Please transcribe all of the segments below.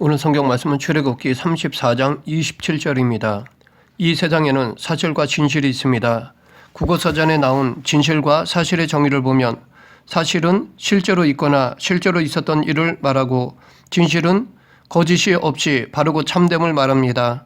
오늘 성경 말씀은 출애굽기 34장 27절입니다. 이 세상에는 사실과 진실이 있습니다. 국어사전에 나온 진실과 사실의 정의를 보면 사실은 실제로 있거나 실제로 있었던 일을 말하고 진실은 거짓이 없이 바르고 참됨을 말합니다.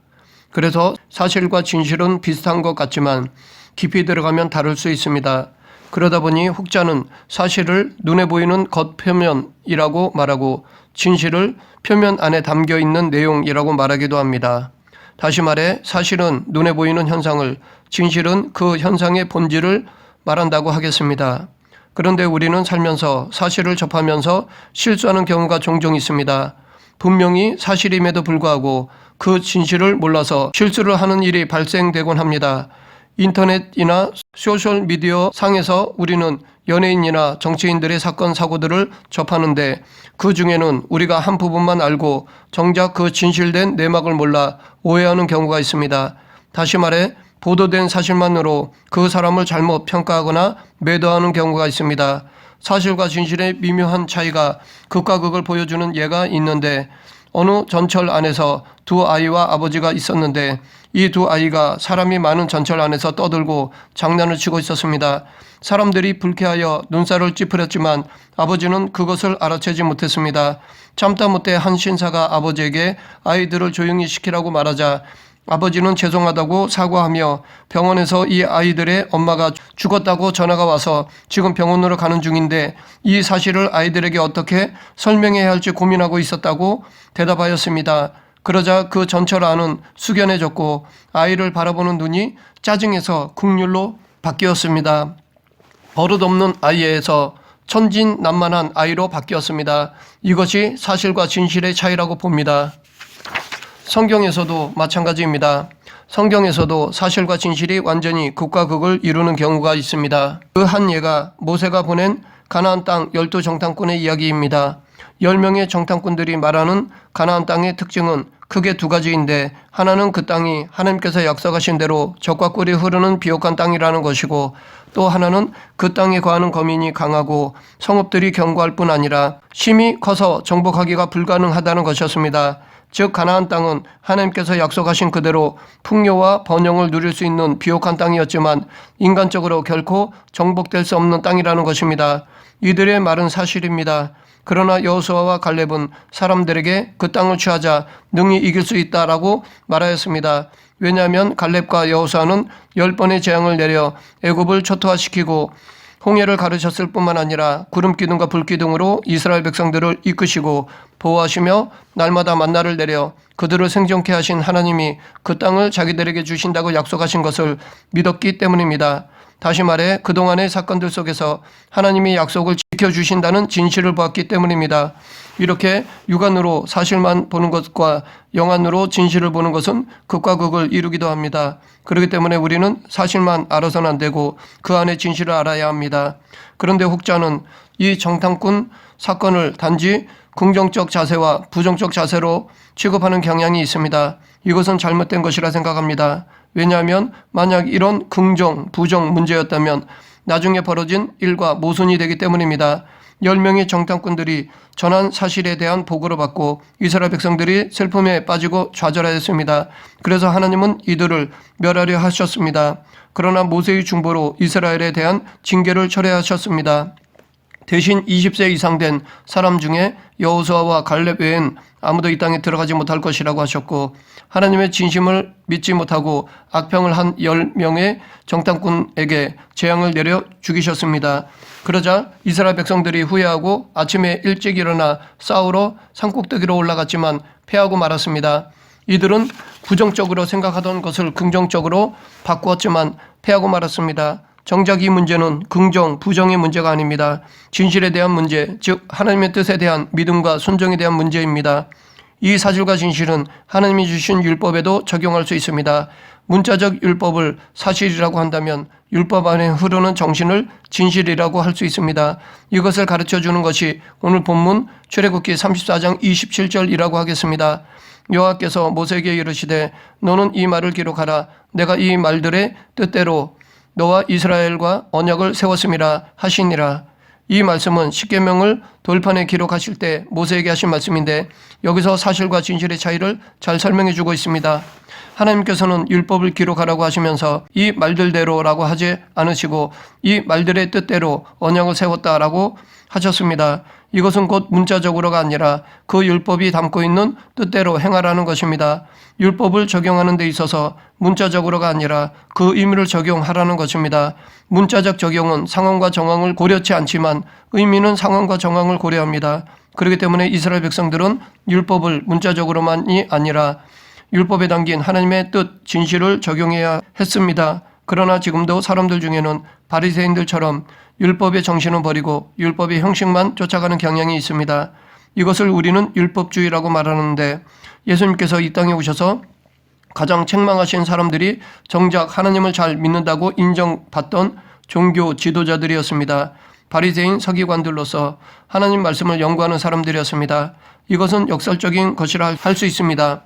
그래서 사실과 진실은 비슷한 것 같지만 깊이 들어가면 다를 수 있습니다. 그러다 보니 혹자는 사실을 눈에 보이는 겉표면이라고 말하고 진실을 표면 안에 담겨 있는 내용이라고 말하기도 합니다. 다시 말해 사실은 눈에 보이는 현상을, 진실은 그 현상의 본질을 말한다고 하겠습니다. 그런데 우리는 살면서 사실을 접하면서 실수하는 경우가 종종 있습니다. 분명히 사실임에도 불구하고 그 진실을 몰라서 실수를 하는 일이 발생되곤 합니다. 인터넷이나 소셜미디어 상에서 우리는 연예인이나 정치인들의 사건 사고들을 접하는데 그 중에는 우리가 한 부분만 알고 정작 그 진실된 내막을 몰라 오해하는 경우가 있습니다. 다시 말해 보도된 사실만으로 그 사람을 잘못 평가하거나 매도하는 경우가 있습니다. 사실과 진실의 미묘한 차이가 극과 극을 보여주는 예가 있는데 어느 전철 안에서 두 아이와 아버지가 있었는데 이 두 아이가 사람이 많은 전철 안에서 떠들고 장난을 치고 있었습니다. 사람들이 불쾌하여 눈살을 찌푸렸지만 아버지는 그것을 알아채지 못했습니다. 참다 못해 한 신사가 아버지에게 아이들을 조용히 시키라고 말하자 아버지는 죄송하다고 사과하며 병원에서 이 아이들의 엄마가 죽었다고 전화가 와서 지금 병원으로 가는 중인데 이 사실을 아이들에게 어떻게 설명해야 할지 고민하고 있었다고 대답하였습니다. 그러자 그 전철 안은 숙연해졌고 아이를 바라보는 눈이 짜증에서 국률로 바뀌었습니다. 버릇없는 아이에서 천진난만한 아이로 바뀌었습니다. 이것이 사실과 진실의 차이라고 봅니다. 성경에서도 마찬가지입니다. 성경에서도 사실과 진실이 완전히 극과 극을 이루는 경우가 있습니다. 그 한 예가 모세가 보낸 가나안 땅 12정탐꾼의 이야기입니다. 10명의 정탐꾼들이 말하는 가나안 땅의 특징은 크게 두 가지인데 하나는 그 땅이 하나님께서 약속하신 대로 젖과 꿀이 흐르는 비옥한 땅이라는 것이고 또 하나는 그 땅에 거하는 거민이 강하고 성읍들이 견고할 뿐 아니라 심히 커서 정복하기가 불가능하다는 것이었습니다. 즉 가나안 땅은 하나님께서 약속하신 그대로 풍요와 번영을 누릴 수 있는 비옥한 땅이었지만 인간적으로 결코 정복될 수 없는 땅이라는 것입니다. 이들의 말은 사실입니다. 그러나 여호수아와 갈렙은 사람들에게 그 땅을 취하자 능히 이길 수 있다라고 말하였습니다. 왜냐하면 갈렙과 여호수아는 10번의 재앙을 내려 애굽을 초토화시키고 홍해를 가르셨을 뿐만 아니라 구름기둥과 불기둥으로 이스라엘 백성들을 이끄시고 보호하시며 날마다 만나를 내려 그들을 생존케 하신 하나님이 그 땅을 자기들에게 주신다고 약속하신 것을 믿었기 때문입니다. 다시 말해 그동안의 사건들 속에서 하나님이 약속을 지켜주신다는 진실을 보았기 때문입니다. 이렇게 육안으로 사실만 보는 것과 영안으로 진실을 보는 것은 극과 극을 이루기도 합니다. 그렇기 때문에 우리는 사실만 알아서는 안 되고 그 안에 진실을 알아야 합니다. 그런데 혹자는 이 정탐꾼 사건을 단지 긍정적 자세와 부정적 자세로 취급하는 경향이 있습니다. 이것은 잘못된 것이라 생각합니다. 왜냐하면 만약 이런 긍정, 부정 문제였다면 나중에 벌어진 일과 모순이 되기 때문입니다. 10명의 정탐꾼들이 전한 사실에 대한 보고를 받고 이스라엘 백성들이 슬픔에 빠지고 좌절하였습니다. 그래서 하나님은 이들을 멸하려 하셨습니다. 그러나 모세의 중보로 이스라엘에 대한 징계를 철회하셨습니다. 대신 20세 이상 된 사람 중에 여호수아와 갈렙 외엔 아무도 이 땅에 들어가지 못할 것이라고 하셨고 하나님의 진심을 믿지 못하고 악평을 한 10명의 정탐꾼에게 재앙을 내려 죽이셨습니다. 그러자 이스라엘 백성들이 후회하고 아침에 일찍 일어나 싸우러 산꼭대기로 올라갔지만 패하고 말았습니다. 이들은 부정적으로 생각하던 것을 긍정적으로 바꾸었지만 패하고 말았습니다. 정작 이 문제는 긍정, 부정의 문제가 아닙니다. 진실에 대한 문제, 즉 하나님의 뜻에 대한 믿음과 순종에 대한 문제입니다. 이 사실과 진실은 하나님이 주신 율법에도 적용할 수 있습니다. 문자적 율법을 사실이라고 한다면 율법 안에 흐르는 정신을 진실이라고 할 수 있습니다. 이것을 가르쳐주는 것이 오늘 본문 출애굽기 34장 27절이라고 하겠습니다. 여호와께서 모세에게 이르시되 너는 이 말을 기록하라. 내가 이 말들의 뜻대로 너와 이스라엘과 언약을 세웠음이라 하시니라. 이 말씀은 십계명을 돌판에 기록하실 때 모세에게 하신 말씀인데 여기서 사실과 진실의 차이를 잘 설명해 주고 있습니다. 하나님께서는 율법을 기록하라고 하시면서 이 말들대로라고 하지 않으시고 이 말들의 뜻대로 언약을 세웠다라고 하셨습니다. 이것은 곧 문자적으로가 아니라 그 율법이 담고 있는 뜻대로 행하라는 것입니다. 율법을 적용하는 데 있어서 문자적으로가 아니라 그 의미를 적용하라는 것입니다. 문자적 적용은 상황과 정황을 고려치 않지만 의미는 상황과 정황을 고려합니다. 그렇기 때문에 이스라엘 백성들은 율법을 문자적으로만이 아니라 율법에 담긴 하나님의 뜻, 진실을 적용해야 했습니다. 그러나 지금도 사람들 중에는 바리새인들처럼 율법의 정신은 버리고 율법의 형식만 쫓아가는 경향이 있습니다. 이것을 우리는 율법주의라고 말하는데 예수님께서 이 땅에 오셔서 가장 책망하신 사람들이 정작 하나님을 잘 믿는다고 인정받던 종교 지도자들이었습니다. 바리새인 서기관들로서 하나님 말씀을 연구하는 사람들이었습니다. 이것은 역설적인 것이라 할 수 있습니다.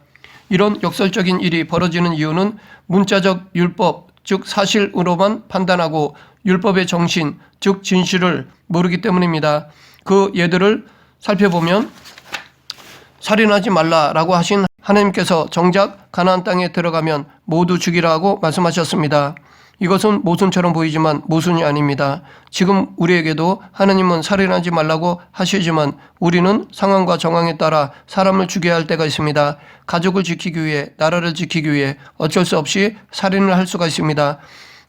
이런 역설적인 일이 벌어지는 이유는 문자적 율법, 즉 사실으로만 판단하고 율법의 정신, 즉 진실을 모르기 때문입니다. 그 예들을 살펴보면 살인하지 말라라고 하신 하나님께서 정작 가나안 땅에 들어가면 모두 죽이라고 말씀하셨습니다. 이것은 모순처럼 보이지만 모순이 아닙니다. 지금 우리에게도 하나님은 살인하지 말라고 하시지만 우리는 상황과 정황에 따라 사람을 죽여야 할 때가 있습니다. 가족을 지키기 위해, 나라를 지키기 위해 어쩔 수 없이 살인을 할 수가 있습니다.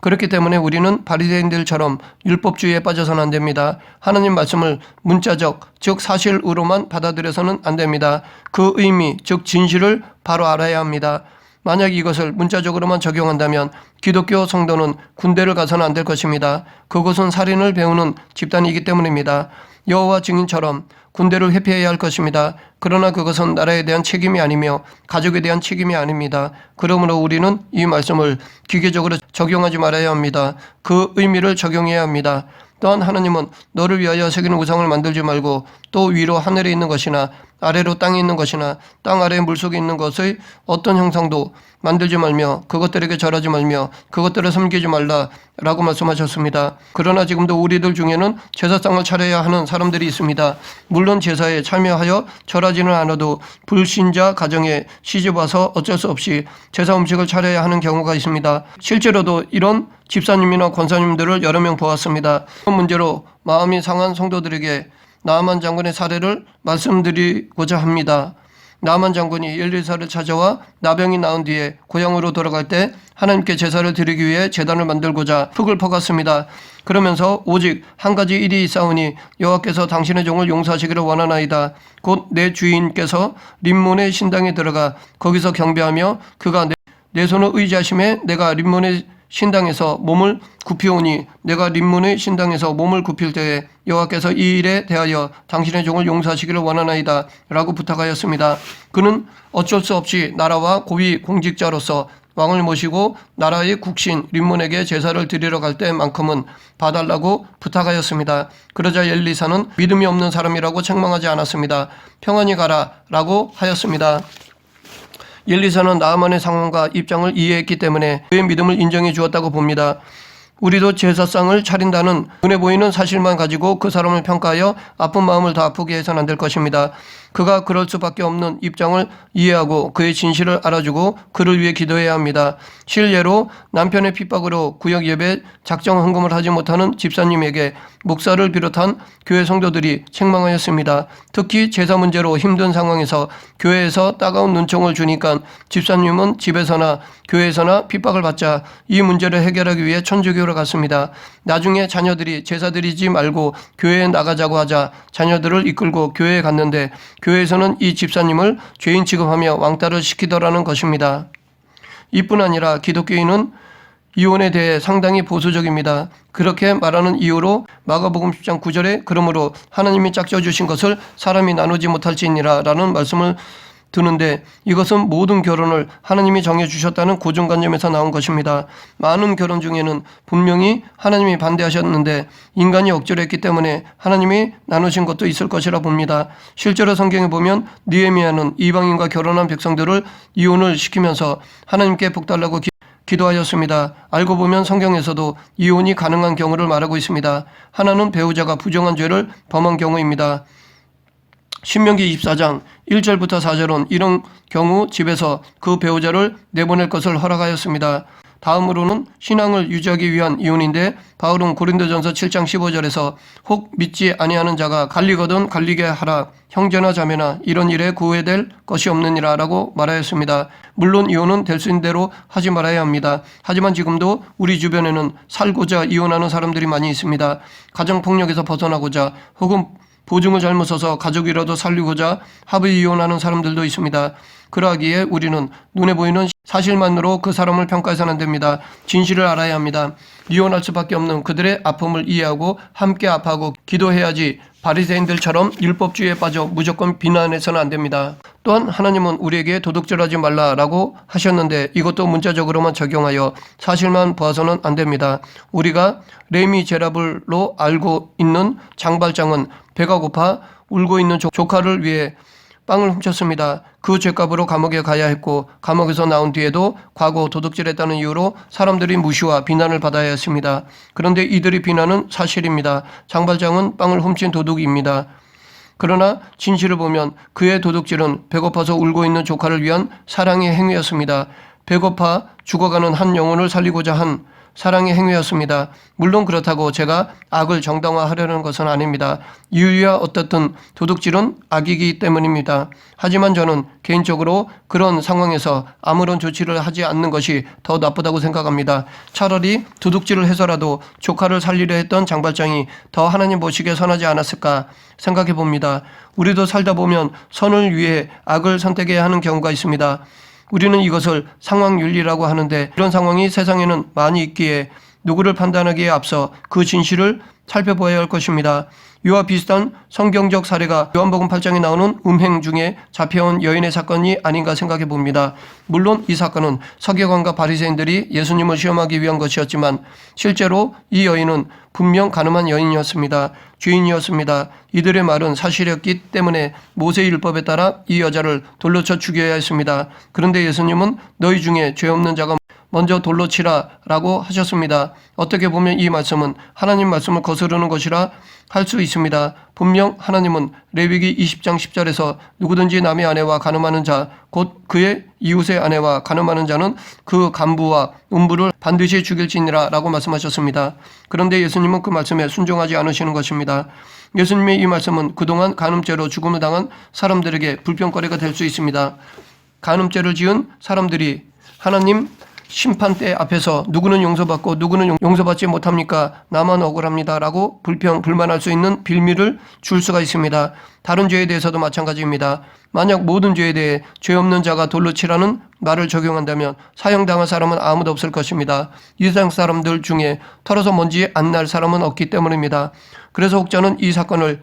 그렇기 때문에 우리는 바리새인들처럼 율법주의에 빠져서는 안 됩니다. 하나님 말씀을 문자적, 즉 사실으로만 받아들여서는 안 됩니다. 그 의미, 즉 진실을 바로 알아야 합니다. 만약 이것을 문자적으로만 적용한다면 기독교 성도는 군대를 가서는 안 될 것입니다. 그것은 살인을 배우는 집단이기 때문입니다. 여호와 증인처럼 군대를 회피해야 할 것입니다. 그러나 그것은 나라에 대한 책임이 아니며 가족에 대한 책임이 아닙니다. 그러므로 우리는 이 말씀을 기계적으로 적용하지 말아야 합니다. 그 의미를 적용해야 합니다. 또한 하나님은 너를 위하여 새기는 우상을 만들지 말고 또 위로 하늘에 있는 것이나 아래로 땅에 있는 것이나 땅 아래 물속에 있는 것의 어떤 형상도 만들지 말며 그것들에게 절하지 말며 그것들을 섬기지 말라라고 말씀하셨습니다. 그러나 지금도 우리들 중에는 제사상을 차려야 하는 사람들이 있습니다. 물론 제사에 참여하여 절하지는 않아도 불신자 가정에 시집와서 어쩔 수 없이 제사 음식을 차려야 하는 경우가 있습니다. 실제로도 이런 집사님이나 권사님들을 여러 명 보았습니다. 그 문제로 마음이 상한 성도들에게 나아만 장군의 사례를 말씀드리고자 합니다. 나아만 장군이 엘리사를 찾아와 나병이 나은 뒤에 고향으로 돌아갈 때 하나님께 제사를 드리기 위해 제단을 만들고자 흙을 퍼갔습니다. 그러면서 오직 한 가지 일이 있사오니 여호와께서 당신의 종을 용서하시기를 원하나이다. 곧 내 주인께서 림몬의 신당에 들어가 거기서 경배하며 그가 내 손을 의지하심에 내가 림몬의 신당에서 몸을 굽히오니 내가 림몬의 신당에서 몸을 굽힐 때에 여호와께서 이 일에 대하여 당신의 종을 용서하시기를 원하나이다 라고 부탁하였습니다. 그는 어쩔 수 없이 나라와 고위 공직자로서 왕을 모시고 나라의 국신 림몬에게 제사를 드리러 갈 때만큼은 봐달라고 부탁하였습니다. 그러자 엘리사는 믿음이 없는 사람이라고 책망하지 않았습니다. 평안히 가라 라고 하였습니다. 엘리사는 나아만의 상황과 입장을 이해했기 때문에 그의 믿음을 인정해 주었다고 봅니다. 우리도 제사상을 차린다는 눈에 보이는 사실만 가지고 그 사람을 평가하여 아픈 마음을 더 아프게 해서는 안 될 것입니다. 그가 그럴 수밖에 없는 입장을 이해하고 그의 진실을 알아주고 그를 위해 기도해야 합니다. 실례로 남편의 핍박으로 구역 예배 작정 헌금을 하지 못하는 집사님에게 목사를 비롯한 교회 성도들이 책망하였습니다. 특히 제사 문제로 힘든 상황에서 교회에서 따가운 눈총을 주니까 집사님은 집에서나 교회에서나 핍박을 받자 이 문제를 해결하기 위해 천주교로 갔습니다. 나중에 자녀들이 제사 드리지 말고 교회에 나가자고 하자 자녀들을 이끌고 교회에 갔는데 교회에서는 이 집사님을 죄인 취급하며 왕따를 시키더라는 것입니다. 이뿐 아니라 기독교인은 이혼에 대해 상당히 보수적입니다. 그렇게 말하는 이유로 마가복음 10장 9절에 그러므로 하나님이 짝져 주신 것을 사람이 나누지 못할지니라 라는 말씀을 드는데 이것은 모든 결혼을 하나님이 정해주셨다는 고정관념에서 나온 것입니다. 많은 결혼 중에는 분명히 하나님이 반대하셨는데 인간이 억지로 했기 때문에 하나님이 나누신 것도 있을 것이라 봅니다. 실제로 성경에 보면 느헤미야는 이방인과 결혼한 백성들을 이혼을 시키면서 하나님께 복달라고 기도하였습니다. 알고 보면 성경에서도 이혼이 가능한 경우를 말하고 있습니다. 하나는 배우자가 부정한 죄를 범한 경우입니다. 신명기 24장 1절부터 4절은 이런 경우 집에서 그 배우자를 내보낼 것을 허락하였습니다. 다음으로는 신앙을 유지하기 위한 이혼인데 바울은 고린도전서 7장 15절에서 혹 믿지 아니하는 자가 갈리거든 갈리게 하라. 형제나 자매나 이런 일에 구애될 것이 없느니라 라고 말하였습니다. 물론 이혼은 될 수 있는 대로 하지 말아야 합니다. 하지만 지금도 우리 주변에는 살고자 이혼하는 사람들이 많이 있습니다. 가정폭력에서 벗어나고자 혹은 보증을 잘못 써서 가족이라도 살리고자 합의 이혼하는 사람들도 있습니다. 그러하기에 우리는 눈에 보이는 사실만으로 그 사람을 평가해서는 안 됩니다. 진실을 알아야 합니다. 이혼할 수밖에 없는 그들의 아픔을 이해하고 함께 아파하고 기도해야지 바리새인들처럼 율법주의에 빠져 무조건 비난해서는 안 됩니다. 또한 하나님은 우리에게 도둑질하지 말라라고 하셨는데 이것도 문자적으로만 적용하여 사실만 보아서는 안 됩니다. 우리가 레미제라블로 알고 있는 장발장은 배가 고파 울고 있는 조카를 위해 빵을 훔쳤습니다. 그 죄값으로 감옥에 가야 했고 감옥에서 나온 뒤에도 과거 도둑질했다는 이유로 사람들이 무시와 비난을 받아야 했습니다. 그런데 이들의 비난은 사실입니다. 장발장은 빵을 훔친 도둑입니다. 그러나 진실을 보면 그의 도둑질은 배고파서 울고 있는 조카를 위한 사랑의 행위였습니다. 배고파 죽어가는 한 영혼을 살리고자 한 사랑의 행위였습니다. 물론 그렇다고 제가 악을 정당화하려는 것은 아닙니다. 이유야 어떻든 도둑질은 악이기 때문입니다. 하지만 저는 개인적으로 그런 상황에서 아무런 조치를 하지 않는 것이 더 나쁘다고 생각합니다. 차라리 도둑질을 해서라도 조카를 살리려 했던 장발장이 더 하나님 보시기에 선하지 않았을까 생각해 봅니다. 우리도 살다 보면 선을 위해 악을 선택해야 하는 경우가 있습니다. 우리는 이것을 상황윤리라고 하는데 이런 상황이 세상에는 많이 있기에 누구를 판단하기에 앞서 그 진실을 살펴보아야 할 것입니다. 이와 비슷한 성경적 사례가 요한복음 8장에 나오는 음행 중에 잡혀온 여인의 사건이 아닌가 생각해 봅니다. 물론 이 사건은 서기관과 바리새인들이 예수님을 시험하기 위한 것이었지만 실제로 이 여인은 분명 가늠한 여인이었습니다. 죄인이었습니다. 이들의 말은 사실이었기 때문에 모세 율법에 따라 이 여자를 돌로 쳐 죽여야 했습니다. 그런데 예수님은 너희 중에 죄 없는 자가 먼저 돌로 치라 라고 하셨습니다. 어떻게 보면 이 말씀은 하나님 말씀을 거스르는 것이라 할 수 있습니다. 분명 하나님은 레위기 20장 10절에서 누구든지 남의 아내와 간음하는 자 곧 그의 이웃의 아내와 간음하는 자는 그 간부와 음부를 반드시 죽일지니라 라고 말씀하셨습니다. 그런데 예수님은 그 말씀에 순종하지 않으시는 것입니다. 예수님의 이 말씀은 그동안 간음죄로 죽음을 당한 사람들에게 불평거리가 될 수 있습니다. 간음죄를 지은 사람들이 하나님 심판대 앞에서 누구는 용서받고 누구는 용서받지 못합니까? 나만 억울합니다. 라고 불만할 수 있는 빌미를 줄 수가 있습니다. 다른 죄에 대해서도 마찬가지입니다. 만약 모든 죄에 대해 죄 없는 자가 돌로 치라는 말을 적용한다면 사형당할 사람은 아무도 없을 것입니다. 이 세상 사람들 중에 털어서 먼지 안 날 사람은 없기 때문입니다. 그래서 혹자는 이 사건을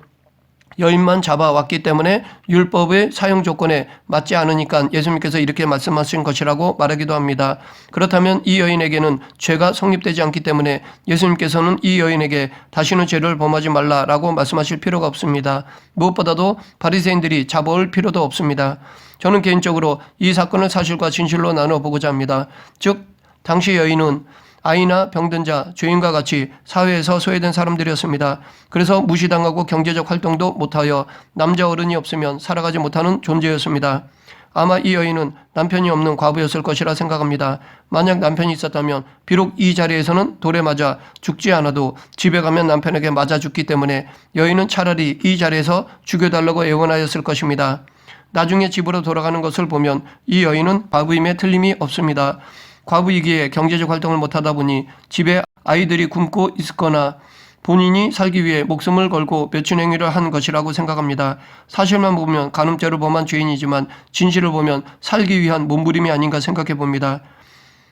여인만 잡아왔기 때문에 율법의 사용 조건에 맞지 않으니까 예수님께서 이렇게 말씀하신 것이라고 말하기도 합니다. 그렇다면 이 여인에게는 죄가 성립되지 않기 때문에 예수님께서는 이 여인에게 다시는 죄를 범하지 말라라고 말씀하실 필요가 없습니다. 무엇보다도 바리새인들이 잡아올 필요도 없습니다. 저는 개인적으로 이 사건을 사실과 진실로 나눠보고자 합니다. 즉 당시 여인은 아이나 병든 자, 죄인과 같이 사회에서 소외된 사람들이었습니다. 그래서 무시당하고 경제적 활동도 못하여 남자 어른이 없으면 살아가지 못하는 존재였습니다. 아마 이 여인은 남편이 없는 과부였을 것이라 생각합니다. 만약 남편이 있었다면 비록 이 자리에서는 돌에 맞아 죽지 않아도 집에 가면 남편에게 맞아 죽기 때문에 여인은 차라리 이 자리에서 죽여달라고 애원하였을 것입니다. 나중에 집으로 돌아가는 것을 보면 이 여인은 과부임에 틀림이 없습니다. 과부이기에 경제적 활동을 못하다 보니 집에 아이들이 굶고 있거나 본인이 살기 위해 목숨을 걸고 매춘행위를 한 것이라고 생각합니다. 사실만 보면 간음죄를 범한 죄인이지만 진실을 보면 살기 위한 몸부림이 아닌가 생각해 봅니다.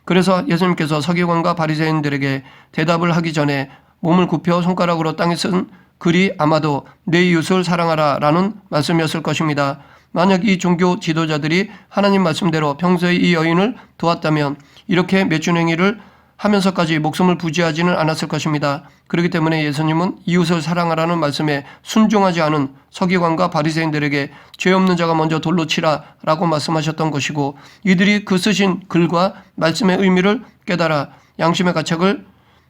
그래서 예수님께서 서기관과 바리새인들에게 대답을 하기 전에 몸을 굽혀 손가락으로 땅에 쓴 글이 아마도 내 이웃을 사랑하라 라는 말씀이었을 것입니다. 만약 이 종교 지도자들이 하나님 말씀대로 평소에 이 여인을 도왔다면 이렇게 매춘행위를 하면서까지 목숨을 부지하지는 않았을 것입니다. 그렇기 때문에 예수님은 이웃을 사랑하라는 말씀에 순종하지 않은 서기관과 바리새인들에게 죄 없는 자가 먼저 돌로 치라라고 말씀하셨던 것이고, 이들이 그 쓰신 글과 말씀의 의미를 깨달아 양심의 가책을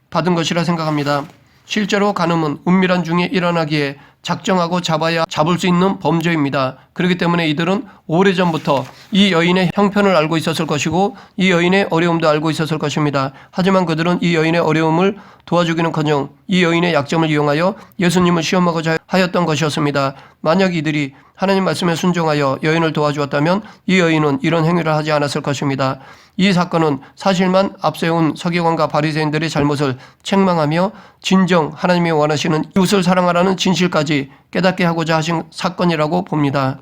받은 것이라 생각합니다. 실제로 간음은 은밀한 중에 일어나기에 작정하고 잡아야 잡을 수 있는 범죄입니다. 그렇기 때문에 이들은 오래전부터 이 여인의 형편을 알고 있었을 것이고 이 여인의 어려움도 알고 있었을 것입니다. 하지만 그들은 이 여인의 어려움을 도와주기는커녕 이 여인의 약점을 이용하여 예수님을 시험하고자 하였던 것이었습니다. 만약 이들이 하나님 말씀에 순종하여 여인을 도와주었다면 이 여인은 이런 행위를 하지 않았을 것입니다. 이 사건은 사실만 앞세운 서기관과 바리새인들의 잘못을 책망하며 진정 하나님이 원하시는 이웃을 사랑하라는 진실까지 깨닫게 하고자 하신 사건이라고 봅니다.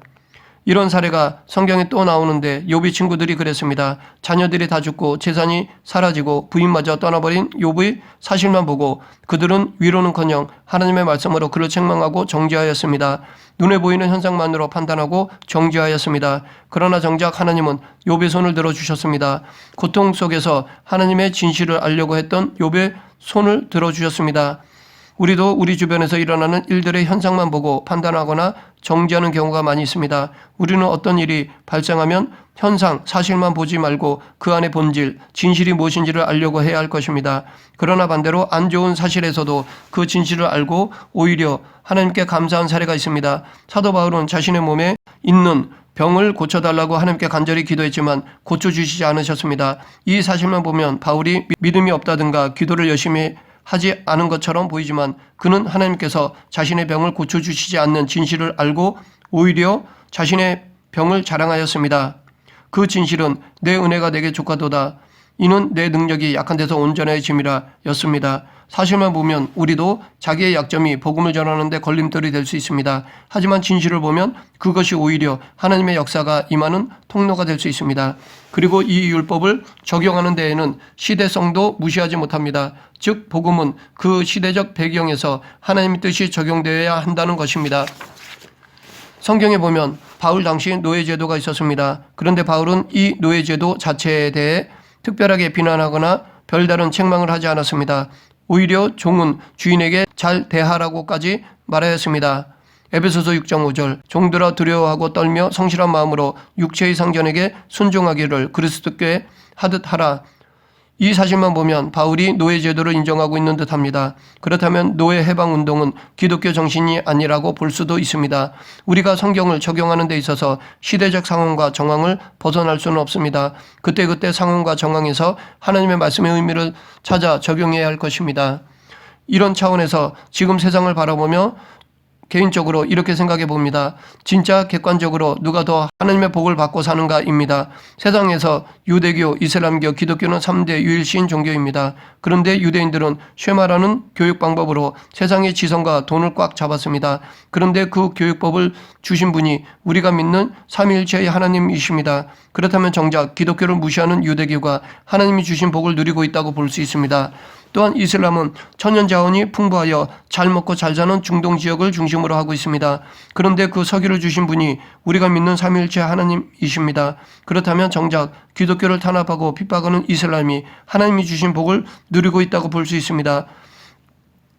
이런 사례가 성경에 또 나오는데 욥의 친구들이 그랬습니다. 자녀들이 다 죽고 재산이 사라지고 부인마저 떠나버린 욥의 사실만 보고 그들은 위로는커녕 하나님의 말씀으로 그를 책망하고 정죄하였습니다. 눈에 보이는 현상만으로 판단하고 정죄하였습니다. 그러나 정작 하나님은 욥의 손을 들어주셨습니다. 고통 속에서 하나님의 진실을 알려고 했던 욥의 손을 들어주셨습니다. 우리도 우리 주변에서 일어나는 일들의 현상만 보고 판단하거나 정죄하는 경우가 많이 있습니다. 우리는 어떤 일이 발생하면 현상, 사실만 보지 말고 그 안의 본질, 진실이 무엇인지를 알려고 해야 할 것입니다. 그러나 반대로 안 좋은 사실에서도 그 진실을 알고 오히려 하나님께 감사한 사례가 있습니다. 사도 바울은 자신의 몸에 있는 병을 고쳐달라고 하나님께 간절히 기도했지만 고쳐주시지 않으셨습니다. 이 사실만 보면 바울이 믿음이 없다든가 기도를 열심히 하지 않은 것처럼 보이지만 그는 하나님께서 자신의 병을 고쳐주시지 않는 진실을 알고 오히려 자신의 병을 자랑하였습니다. 그 진실은 내 은혜가 내게 족하도다. 이는 내 능력이 약한 데서 온전해짐이라 였습니다. 사실만 보면 우리도 자기의 약점이 복음을 전하는 데 걸림돌이 될 수 있습니다. 하지만 진실을 보면 그것이 오히려 하나님의 역사가 임하는 통로가 될 수 있습니다. 그리고 이 율법을 적용하는 데에는 시대성도 무시하지 못합니다. 즉 복음은 그 시대적 배경에서 하나님의 뜻이 적용되어야 한다는 것입니다. 성경에 보면 바울 당시 노예제도가 있었습니다. 그런데 바울은 이 노예제도 자체에 대해 특별하게 비난하거나 별다른 책망을 하지 않았습니다. 오히려 종은 주인에게 잘 대하라고까지 말하였습니다. 에베소서 6장 5절 종들아 두려워하고 떨며 성실한 마음으로 육체의 상전에게 순종하기를 그리스도께 하듯 하라. 이 사실만 보면 바울이 노예제도를 인정하고 있는 듯합니다. 그렇다면 노예 해방운동은 기독교 정신이 아니라고 볼 수도 있습니다. 우리가 성경을 적용하는 데 있어서 시대적 상황과 정황을 벗어날 수는 없습니다. 그때그때 상황과 정황에서 하나님의 말씀의 의미를 찾아 적용해야 할 것입니다. 이런 차원에서 지금 세상을 바라보며 개인적으로 이렇게 생각해 봅니다. 진짜 객관적으로 누가 더 하나님의 복을 받고 사는가입니다. 세상에서 유대교, 이슬람교, 기독교는 3대 유일신 종교입니다. 그런데 유대인들은 쉐마라는 교육 방법으로 세상의 지성과 돈을 꽉 잡았습니다. 그런데 그 교육법을 주신 분이 우리가 믿는 삼위일체의 하나님이십니다. 그렇다면 정작 기독교를 무시하는 유대교가 하나님이 주신 복을 누리고 있다고 볼 수 있습니다. 또한 이슬람은 천연자원이 풍부하여 잘 먹고 잘 사는 중동 지역을 중심으로 하고 있습니다. 그런데 그 서기를 주신 분이 우리가 믿는 삼위일체 하나님이십니다. 그렇다면 정작 기독교를 탄압하고 핍박하는 이슬람이 하나님이 주신 복을 누리고 있다고 볼 수 있습니다.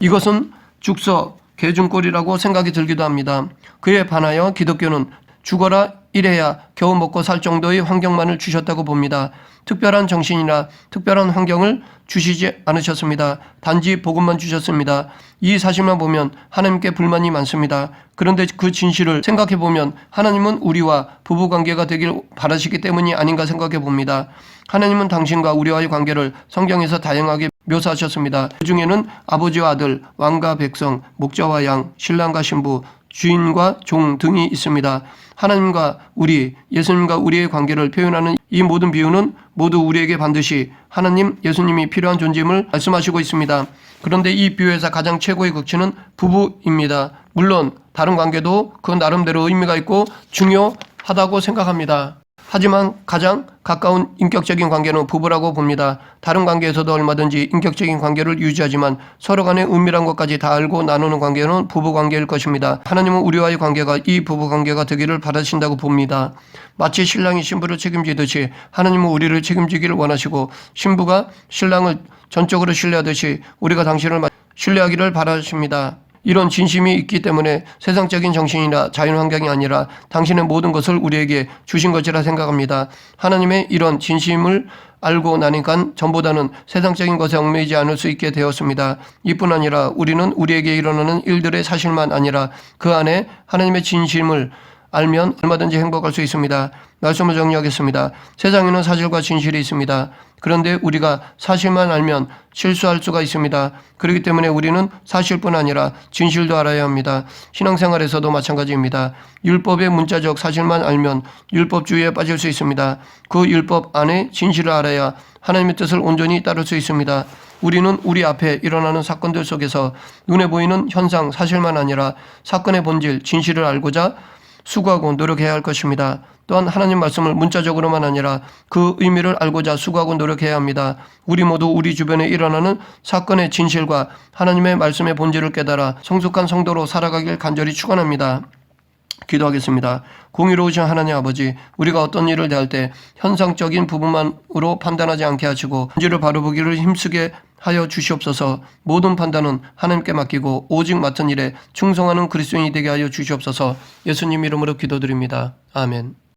이것은 죽서 개중꼴이라고 생각이 들기도 합니다. 그에 반하여 기독교는 죽어라 이래야 겨우 먹고 살 정도의 환경만을 주셨다고 봅니다. 특별한 정신이나 특별한 환경을 주시지 않으셨습니다. 단지 복음만 주셨습니다. 이 사실만 보면 하나님께 불만이 많습니다. 그런데 그 진실을 생각해 보면 하나님은 우리와 부부관계가 되길 바라시기 때문이 아닌가 생각해 봅니다. 하나님은 당신과 우리와의 관계를 성경에서 다양하게 묘사하셨습니다. 그 중에는 아버지와 아들, 왕과 백성, 목자와 양, 신랑과 신부, 주인과 종 등이 있습니다. 하나님과 우리, 예수님과 우리의 관계를 표현하는 이 모든 비유는 모두 우리에게 반드시 하나님, 예수님이 필요한 존재임을 말씀하시고 있습니다. 그런데 이 비유에서 가장 최고의 극치는 부부입니다. 물론 다른 관계도 그 나름대로 의미가 있고 중요하다고 생각합니다. 하지만 가장 가까운 인격적인 관계는 부부라고 봅니다. 다른 관계에서도 얼마든지 인격적인 관계를 유지하지만 서로 간의 은밀한 것까지 다 알고 나누는 관계는 부부 관계일 것입니다. 하나님은 우리와의 관계가 이 부부 관계가 되기를 바라신다고 봅니다. 마치 신랑이 신부를 책임지듯이 하나님은 우리를 책임지기를 원하시고 신부가 신랑을 전적으로 신뢰하듯이 우리가 당신을 신뢰하기를 바라십니다. 이런 진심이 있기 때문에 세상적인 정신이나 자연환경이 아니라 당신의 모든 것을 우리에게 주신 것이라 생각합니다. 하나님의 이런 진심을 알고 나니까 전보다는 세상적인 것에 얽매이지 않을 수 있게 되었습니다. 이뿐 아니라 우리는 우리에게 일어나는 일들의 사실만 아니라 그 안에 하나님의 진심을 알면 얼마든지 행복할 수 있습니다. 말씀을 정리하겠습니다. 세상에는 사실과 진실이 있습니다. 그런데 우리가 사실만 알면 실수할 수가 있습니다. 그렇기 때문에 우리는 사실뿐 아니라 진실도 알아야 합니다. 신앙생활에서도 마찬가지입니다. 율법의 문자적 사실만 알면 율법주의에 빠질 수 있습니다. 그 율법 안에 진실을 알아야 하나님의 뜻을 온전히 따를 수 있습니다. 우리는 우리 앞에 일어나는 사건들 속에서 눈에 보이는 현상, 사실만 아니라 사건의 본질, 진실을 알고자 수고하고 노력해야 할 것입니다. 또한 하나님 말씀을 문자적으로만 아니라 그 의미를 알고자 수고하고 노력해야 합니다. 우리 모두 우리 주변에 일어나는 사건의 진실과 하나님의 말씀의 본질을 깨달아 성숙한 성도로 살아가길 간절히 축원합니다. 기도하겠습니다. 공의로우신 하나님 아버지, 우리가 어떤 일을 대할 때 현상적인 부분만으로 판단하지 않게 하시고 본질을 바로 보기를 힘쓰게 하여 주시옵소서. 모든 판단은 하나님께 맡기고 오직 맡은 일에 충성하는 그리스도인이 되게 하여 주시옵소서. 예수님 이름으로 기도드립니다. 아멘.